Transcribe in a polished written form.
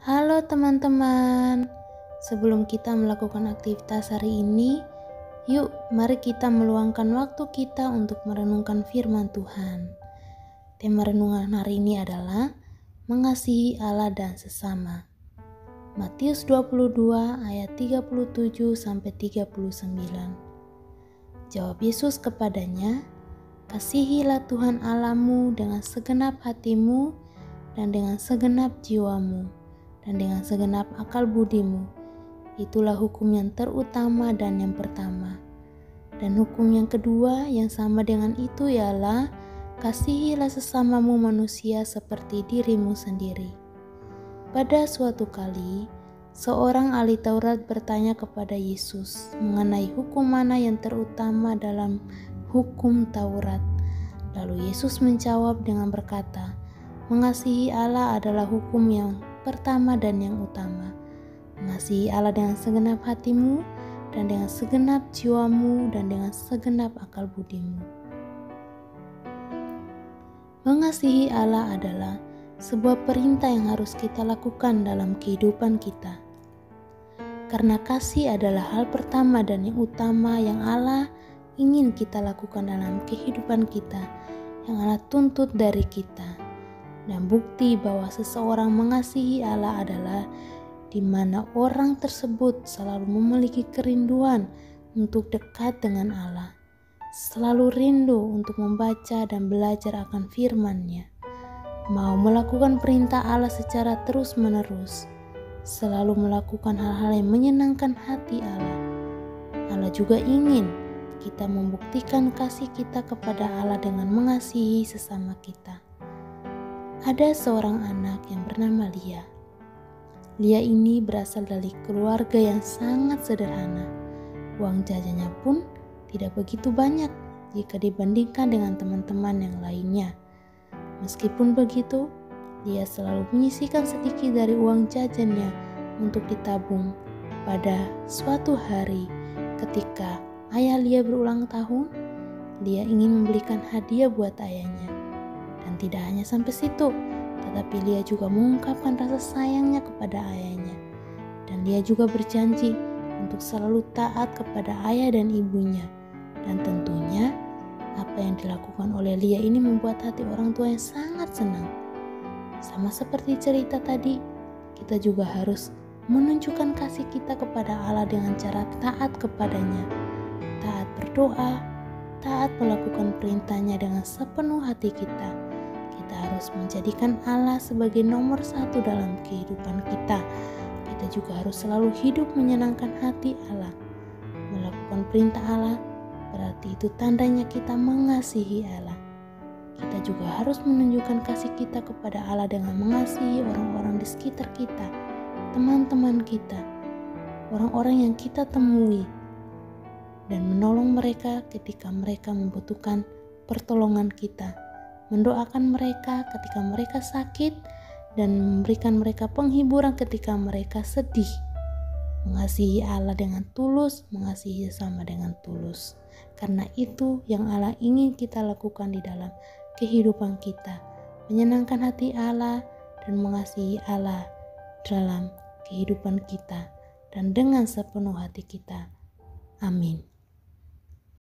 Halo teman-teman, sebelum kita melakukan aktivitas hari ini, yuk mari kita meluangkan waktu kita untuk merenungkan firman Tuhan. Tema renungan hari ini adalah mengasihi Allah dan sesama. Matius 22 ayat 37-39. Jawab Yesus kepadanya, "Kasihilah Tuhan Allahmu dengan segenap hatimu dan dengan segenap jiwamu dan dengan segenap akal budimu. Itulah hukum yang terutama dan yang pertama. Dan hukum yang kedua yang sama dengan itu ialah, kasihilah sesamamu manusia seperti dirimu sendiri." Pada suatu kali, seorang ahli Taurat bertanya kepada Yesus mengenai hukum mana yang terutama dalam hukum Taurat. Lalu Yesus menjawab dengan berkata, "Mengasihi Allah adalah hukum yang pertama dan yang utama. Mengasihi Allah dengan segenap hatimu dan dengan segenap jiwamu dan dengan segenap akal budimu." Mengasihi Allah adalah sebuah perintah yang harus kita lakukan dalam kehidupan kita. Karena kasih adalah hal pertama dan yang utama yang Allah ingin kita lakukan dalam kehidupan kita, yang Allah tuntut dari kita. Dan bukti bahwa seseorang mengasihi Allah adalah di mana orang tersebut selalu memiliki kerinduan untuk dekat dengan Allah, selalu rindu untuk membaca dan belajar akan firman-Nya, mau melakukan perintah Allah secara terus-menerus, selalu melakukan hal-hal yang menyenangkan hati Allah. Allah juga ingin kita membuktikan kasih kita kepada Allah dengan mengasihi sesama kita. Ada seorang anak yang bernama Lia. Lia ini berasal dari keluarga yang sangat sederhana. Uang jajannya pun tidak begitu banyak jika dibandingkan dengan teman-teman yang lainnya. Meskipun begitu, Lia selalu menyisihkan sedikit dari uang jajannya untuk ditabung. Pada suatu hari, ketika ayah Lia berulang tahun, Lia ingin membelikan hadiah buat ayahnya. Dan tidak hanya sampai situ, tetapi Lia juga mengungkapkan rasa sayangnya kepada ayahnya. Dan Lia juga berjanji untuk selalu taat kepada ayah dan ibunya. Dan tentunya, apa yang dilakukan oleh Lia ini membuat hati orang tua yang sangat senang. Sama seperti cerita tadi, kita juga harus menunjukkan kasih kita kepada Allah dengan cara taat kepadanya. Taat berdoa, taat melakukan perintahnya dengan sepenuh hati kita. Kita harus menjadikan Allah sebagai nomor satu dalam kehidupan kita. Kita juga harus selalu hidup menyenangkan hati Allah. Melakukan perintah Allah berarti itu tandanya kita mengasihi Allah. Kita juga harus menunjukkan kasih kita kepada Allah dengan mengasihi orang-orang di sekitar kita, teman-teman kita, orang-orang yang kita temui, dan menolong mereka ketika mereka membutuhkan pertolongan kita. Mendoakan mereka ketika mereka sakit dan memberikan mereka penghiburan ketika mereka sedih. Mengasihi Allah dengan tulus, mengasihi sesama dengan tulus. Karena itu yang Allah ingin kita lakukan di dalam kehidupan kita. Menyenangkan hati Allah dan mengasihi Allah dalam kehidupan kita dan dengan sepenuh hati kita. Amin.